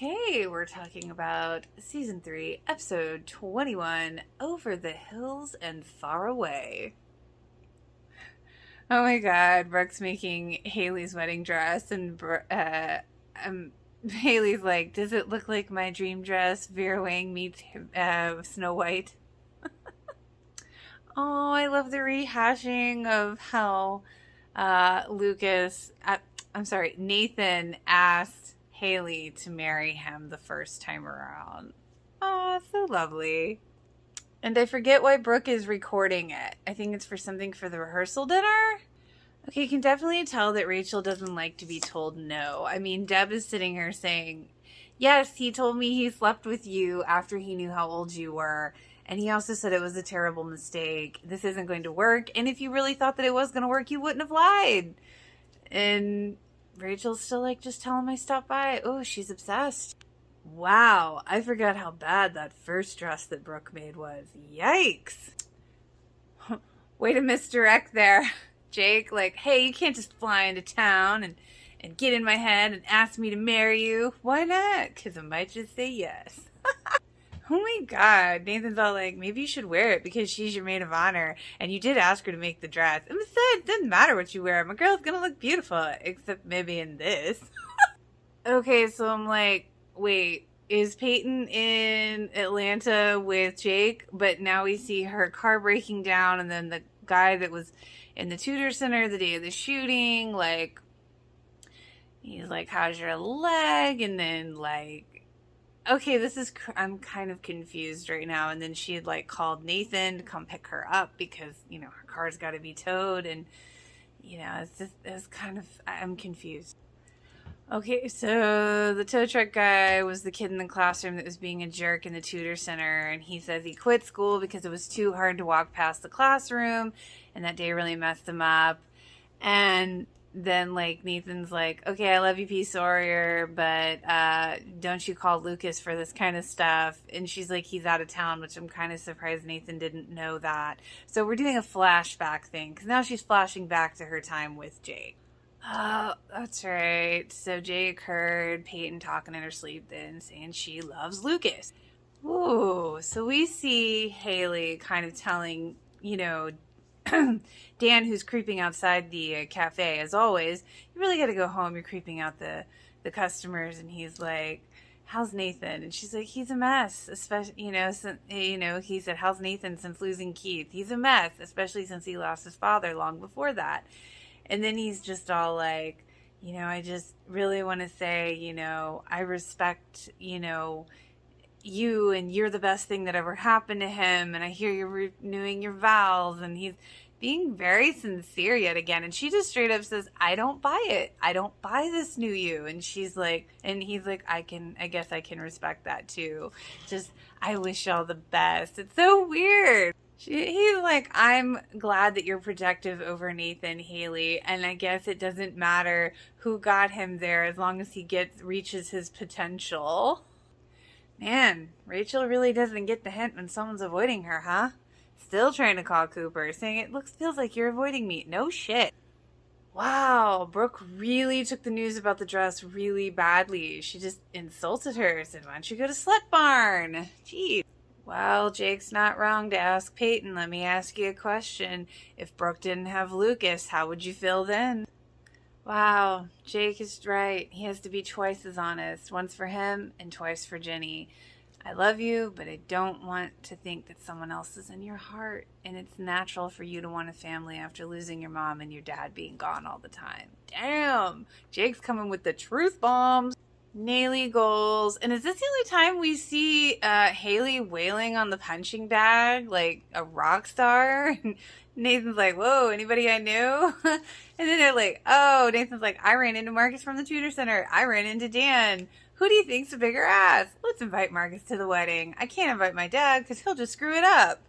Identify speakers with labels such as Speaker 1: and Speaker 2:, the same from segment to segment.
Speaker 1: Okay, we're talking about Season 3, Episode 21, Over the Hills and Far Away. Oh my god, Brooke's making Haley's wedding dress, and Haley's like, does it look like my dream dress? Vera Wang meets Snow White. Oh, I love the rehashing of how Nathan asked Haley to marry him the first time around. Oh, so lovely. And I forget why Brooke is recording it. I think it's for something for the rehearsal dinner. Okay, you can definitely tell that Rachel doesn't like to be told no. I mean, Deb is sitting here saying, yes, he told me he slept with you after he knew how old you were. And he also said it was a terrible mistake. This isn't going to work. And if you really thought that it was going to work, you wouldn't have lied. And Rachel's still like, just tell him I stopped by. Oh, she's obsessed. Wow, I forgot how bad that first dress that Brooke made was. Yikes. Way to misdirect there, Jake. Like, hey, you can't just fly into town and get in my head and ask me to marry you. Why not? Because I might just say yes. Oh my god, Nathan's all like, maybe you should wear it because she's your maid of honor and you did ask her to make the dress. And besides, it doesn't matter what you wear. My girl's gonna look beautiful, except maybe in this. Okay, so I'm like, wait, is Peyton in Atlanta with Jake? But now we see her car breaking down, and then the guy that was in the tutor center the day of the shooting, like, he's like, how's your leg? And then, like, okay, I'm kind of confused right now. And then she had, like, called Nathan to come pick her up because, you know, her car's got to be towed. And, you know, I'm confused. Okay, so the tow truck guy was the kid in the classroom that was being a jerk in the tutor center. And he says he quit school because it was too hard to walk past the classroom. And that day really messed him up. And then, like, Nathan's like, okay, I love you, P. Sawyer, but don't you call Lucas for this kind of stuff? And she's like, he's out of town, which I'm kind of surprised Nathan didn't know that. So we're doing a flashback thing, because now she's flashing back to her time with Jake. Oh, that's right. So Jake heard Peyton talking in her sleep then, saying she loves Lucas. Ooh, so we see Haley kind of telling, you know, Dan, who's creeping outside the cafe, as always, you really got to go home. You're creeping out the customers. And he's like, how's Nathan? And she's like, he's a mess, especially, he said, how's Nathan since losing Keith? He's a mess, especially since he lost his father long before that. And then he's just all like, you know, I just really want to say, you know, I respect, you know, you, and you're the best thing that ever happened to him, and I hear you're renewing your vows. And he's being very sincere yet again, and she just straight up says, I don't buy it. I don't buy this new you. And she's like, and he's like, I guess I can respect that too. Just, I wish y'all the best. It's so weird. He's like, I'm glad that you're protective over Nathan, Haley, and I guess it doesn't matter who got him there as long as he reaches his potential. Man, Rachel really doesn't get the hint when someone's avoiding her, huh? Still trying to call Cooper, saying feels like you're avoiding me. No shit. Wow, Brooke really took the news about the dress really badly. She just insulted her, said, why don't you go to Slut Barn? Jeez. Well, Jake's not wrong to ask Peyton. Let me ask you a question. If Brooke didn't have Lucas, how would you feel then? Wow, Jake is right. He has to be twice as honest. Once for him and twice for Jenny. I love you, but I don't want to think that someone else is in your heart. And it's natural for you to want a family after losing your mom and your dad being gone all the time. Damn, Jake's coming with the truth bombs. Naley goals. And is this the only time we see Haley wailing on the punching bag like a rock star? Nathan's like, whoa, anybody I knew? And then they're like, oh, Nathan's like, I ran into Marcus from the tutor center. I ran into Dan. Who do you think's a bigger ass? Let's invite Marcus to the wedding. I can't invite my dad because he'll just screw it up.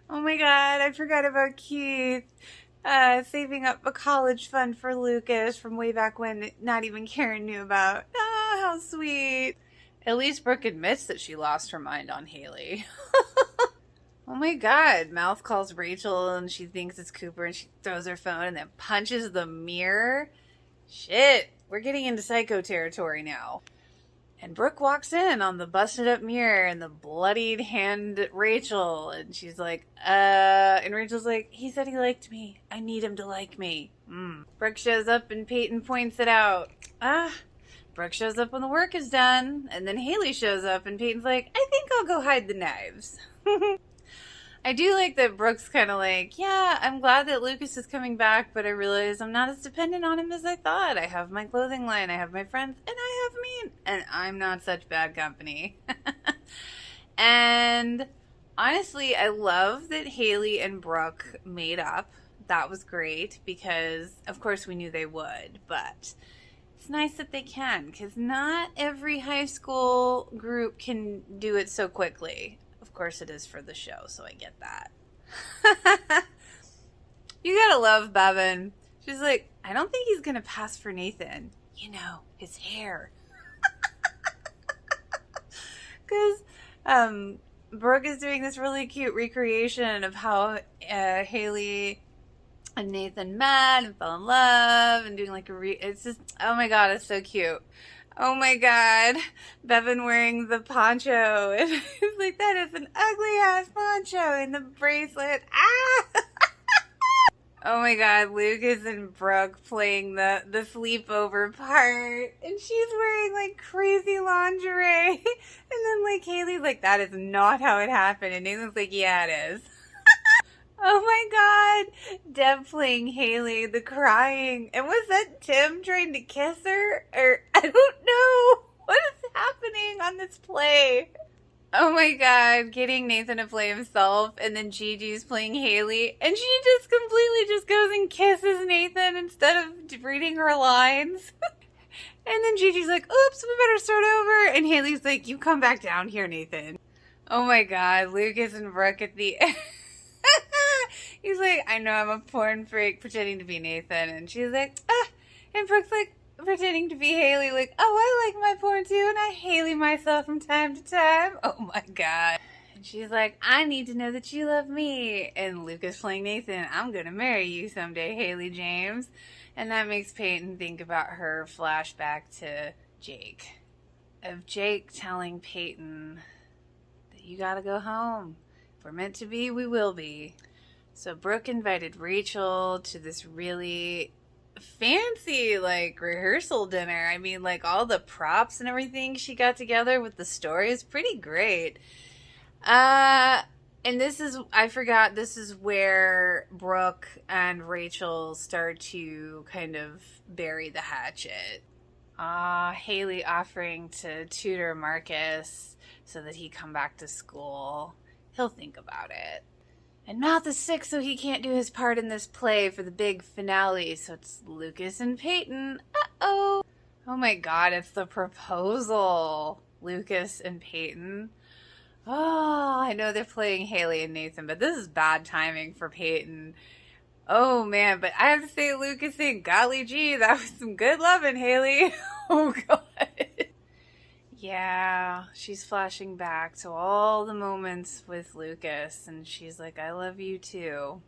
Speaker 1: Oh my god, I forgot about Keith. Saving up a college fund for Lucas from way back when not even Karen knew about. Ah, how sweet. At least Brooke admits that she lost her mind on Haley. Oh my god, Mouth calls Rachel and she thinks it's Cooper and she throws her phone and then punches the mirror. Shit, we're getting into psycho territory now. And Brooke walks in on the busted up mirror and the bloodied hand Rachel. And she's like, and Rachel's like, he said he liked me. I need him to like me. Brooke shows up and Peyton points it out. Brooke shows up when the work is done. And then Haley shows up and Peyton's like, I think I'll go hide the knives. I do like that Brooke's kind of like, yeah, I'm glad that Lucas is coming back, but I realize I'm not as dependent on him as I thought. I have my clothing line, I have my friends, and I have me, and I'm not such bad company. And honestly, I love that Haley and Brooke made up. That was great because, of course, we knew they would, but it's nice that they can because not every high school group can do it so quickly. Of course it is for the show, so I get that. You gotta love Bevan. She's like, I don't think he's gonna pass for Nathan. You know, his hair. Because Brooke is doing this really cute recreation of how Haley and Nathan met and fell in love and doing like it's just, oh my god, it's so cute. Oh my god, Bevan wearing the poncho. And he's like, that is an ugly ass poncho and the bracelet. Oh my god, Lucas and Brooke playing the sleepover part. And she's wearing like crazy lingerie. And then like Haley's like, that is not how it happened. And Nathan's like, yeah, it is. Oh my god, Deb playing Haley, the crying. And was that Tim trying to kiss her? Or, I don't know. What is happening on this play? Oh my god, getting Nathan to play himself, and then Gigi's playing Haley, and she just completely just goes and kisses Nathan instead of reading her lines. And then Gigi's like, oops, we better start over. And Haley's like, you come back down here, Nathan. Oh my god, Lucas and Brooke at the end. He's like, I know I'm a porn freak pretending to be Nathan. And she's like, and Brooke's like, pretending to be Haley, like, oh, I like my porn too, and I Haley myself from time to time. Oh my god. And she's like, I need to know that you love me. And Lucas playing Nathan, I'm gonna marry you someday, Haley James. And that makes Peyton think about her flashback to Jake. Of Jake telling Peyton that you gotta go home. If we're meant to be, we will be. So Brooke invited Rachel to this really fancy like rehearsal dinner. I mean, like all the props and everything she got together with the story is pretty great. And this is, I forgot, this is where Brooke and Rachel start to kind of bury the hatchet. Haley offering to tutor Marcus so that he come back to school. He'll think about it. And Mouth is sick, so he can't do his part in this play for the big finale. So it's Lucas and Peyton. Uh-oh. Oh my god, it's the proposal. Lucas and Peyton. Oh, I know they're playing Haley and Nathan, but this is bad timing for Peyton. Oh man, but I have to say, Lucas saying, golly gee, that was some good loving, Haley. Oh god. Yeah, she's flashing back to all the moments with Lucas, and she's like, I love you too.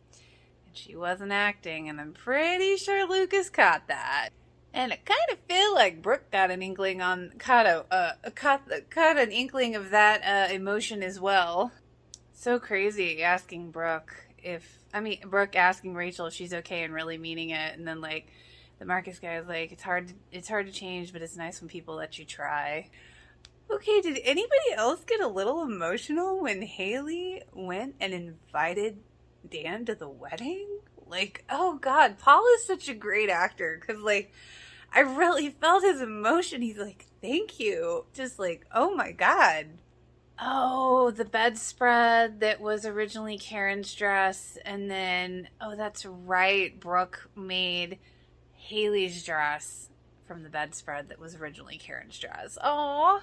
Speaker 1: And she wasn't acting, and I'm pretty sure Lucas caught that. And it kind of feel like Brooke got an inkling caught an inkling of that emotion as well. So crazy asking Brooke Brooke asking Rachel if she's okay and really meaning it, and then like the Marcus guy is like, it's hard to change, but it's nice when people let you try. Okay, did anybody else get a little emotional when Haley went and invited Dan to the wedding? Like, oh god, Paul is such a great actor, because like, I really felt his emotion. He's like, thank you. Just like, oh my god. Oh, the bedspread that was originally Karen's dress, and then, oh, that's right, Brooke made Haley's dress from the bedspread that was originally Karen's dress. Aww.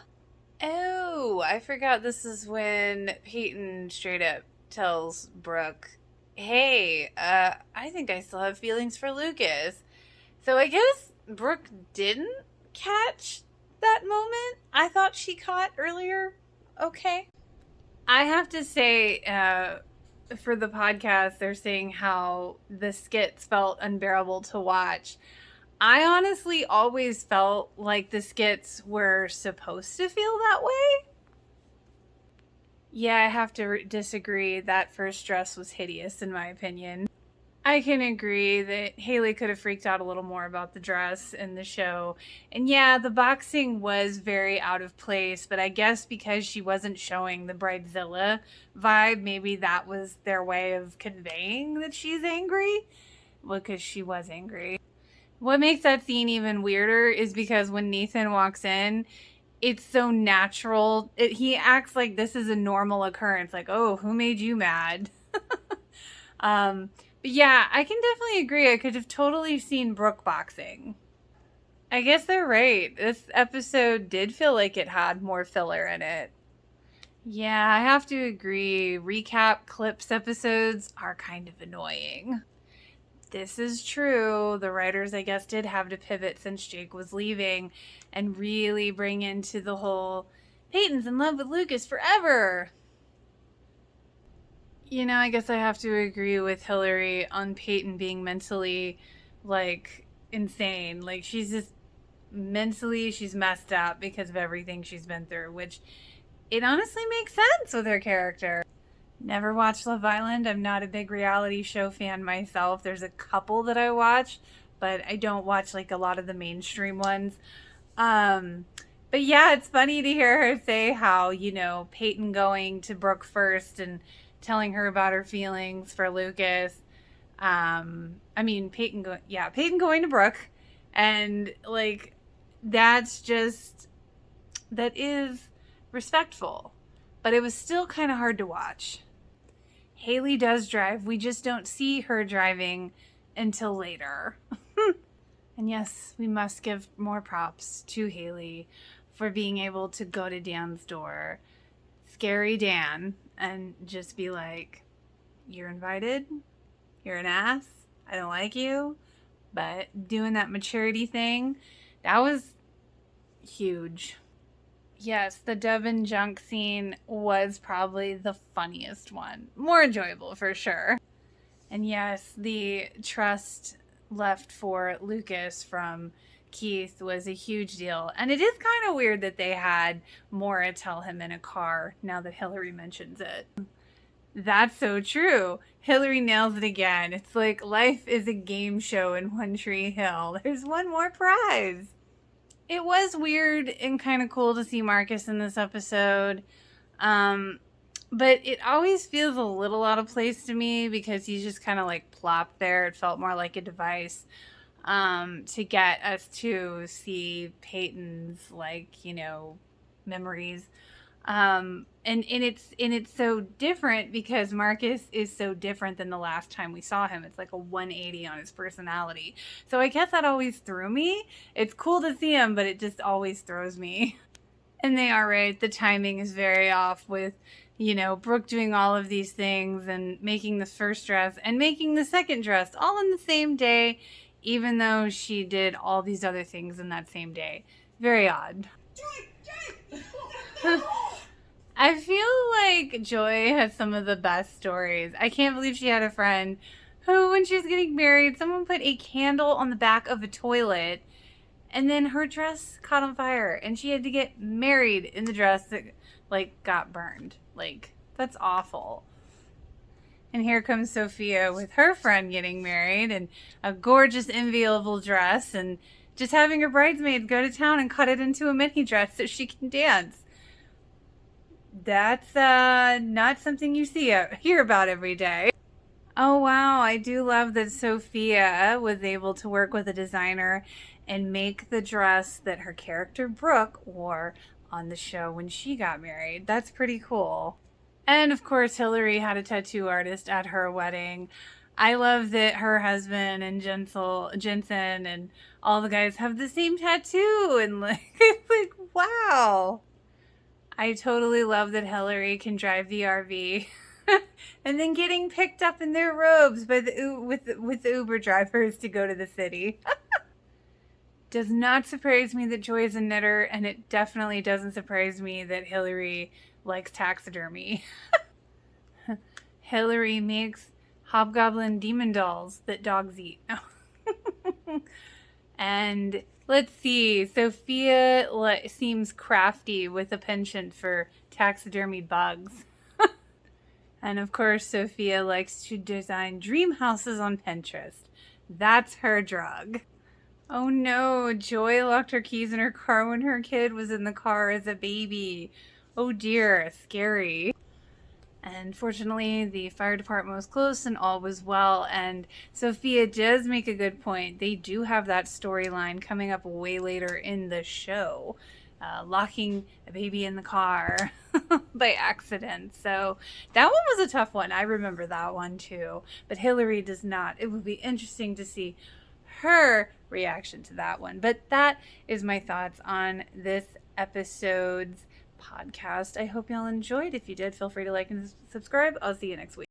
Speaker 1: Oh, I forgot this is when Peyton straight up tells Brooke, hey, I think I still have feelings for Lucas. So I guess Brooke didn't catch that moment. I thought she caught earlier. Okay. I have to say, for the podcast, they're saying how the skits felt unbearable to watch. I honestly always felt like the skits were supposed to feel that way. Yeah, I have to disagree. That first dress was hideous, in my opinion. I can agree that Haley could have freaked out a little more about the dress in the show. And yeah, the boxing was very out of place, but I guess because she wasn't showing the Bridezilla vibe, maybe that was their way of conveying that she's angry. Well, because she was angry. What makes that scene even weirder is because when Nathan walks in, it's so natural. He acts like this is a normal occurrence. Like, oh, who made you mad? But yeah, I can definitely agree. I could have totally seen Brooke boxing. I guess they're right. This episode did feel like it had more filler in it. Yeah, I have to agree. Recap clips episodes are kind of annoying. This is true. The writers, I guess, did have to pivot since Jake was leaving and really bring into the whole Peyton's in love with Lucas forever. You know, I guess I have to agree with Hillary on Peyton being mentally, like, insane. Like, she's just mentally, she's messed up because of everything she's been through, which it honestly makes sense with her character. Never watched Love Island. I'm not a big reality show fan myself. There's a couple that I watch, but I don't watch like a lot of the mainstream ones. But yeah, it's funny to hear her say how, you know, Peyton going to Brooke first and telling her about her feelings for Lucas. Peyton going to Brooke, and like that is respectful, but it was still kind of hard to watch. Haley does drive. We just don't see her driving until later. And yes, we must give more props to Haley for being able to go to Dan's door, scary Dan, and just be like, you're invited. You're an ass. I don't like you. But doing that maturity thing, that was huge. Yes, the Dub and Junk scene was probably the funniest one. More enjoyable for sure. And yes, the trust left for Lucas from Keith was a huge deal. And it is kind of weird that they had Maura tell him in a car now that Hillary mentions it. That's so true. Hillary nails it again. It's like life is a game show in One Tree Hill. There's one more prize. It was weird and kind of cool to see Marcus in this episode. But it always feels a little out of place to me because he's just kind of like plopped there. It felt more like a device to get us to see Peyton's, like, you know, memories. And it's so different because Marcus is so different than the last time we saw him. It's like a 180 on his personality. So I guess that always threw me. It's cool to see him, but it just always throws me. And they are right. The timing is very off with, you know, Brooke doing all of these things and making the first dress and making the second dress all in the same day, even though she did all these other things in that same day. Very odd. I feel like Joy has some of the best stories. I can't believe she had a friend who, when she was getting married, someone put a candle on the back of a toilet and then her dress caught on fire and she had to get married in the dress that, like, got burned. Like, that's awful. And here comes Sophia with her friend getting married and a gorgeous, enviable dress and just having her bridesmaids go to town and cut it into a mini dress so she can dance. That's not something you hear about every day. Oh, wow. I do love that Sophia was able to work with a designer and make the dress that her character Brooke wore on the show when she got married. That's pretty cool. And of course, Hillary had a tattoo artist at her wedding. I love that her husband and Jensen and all the guys have the same tattoo. And like wow. I totally love that Hillary can drive the RV and then getting picked up in their robes by with the Uber drivers to go to the city. Does not surprise me that Joy is a knitter, and it definitely doesn't surprise me that Hillary likes taxidermy. Hillary makes hobgoblin demon dolls that dogs eat. And let's see, Sophia seems crafty with a penchant for taxidermy bugs. And of course, Sophia likes to design dream houses on Pinterest. That's her drug. Oh no, Joy locked her keys in her car when her kid was in the car as a baby. Oh dear, scary. And fortunately, the fire department was close and all was well. And Sophia does make a good point. They do have that storyline coming up way later in the show, locking a baby in the car by accident. So that one was a tough one. I remember that one too. But Hillary does not. It would be interesting to see her reaction to that one. But that is my thoughts on this episode's podcast. I hope y'all enjoyed. If you did, feel free to like and subscribe. I'll see you next week.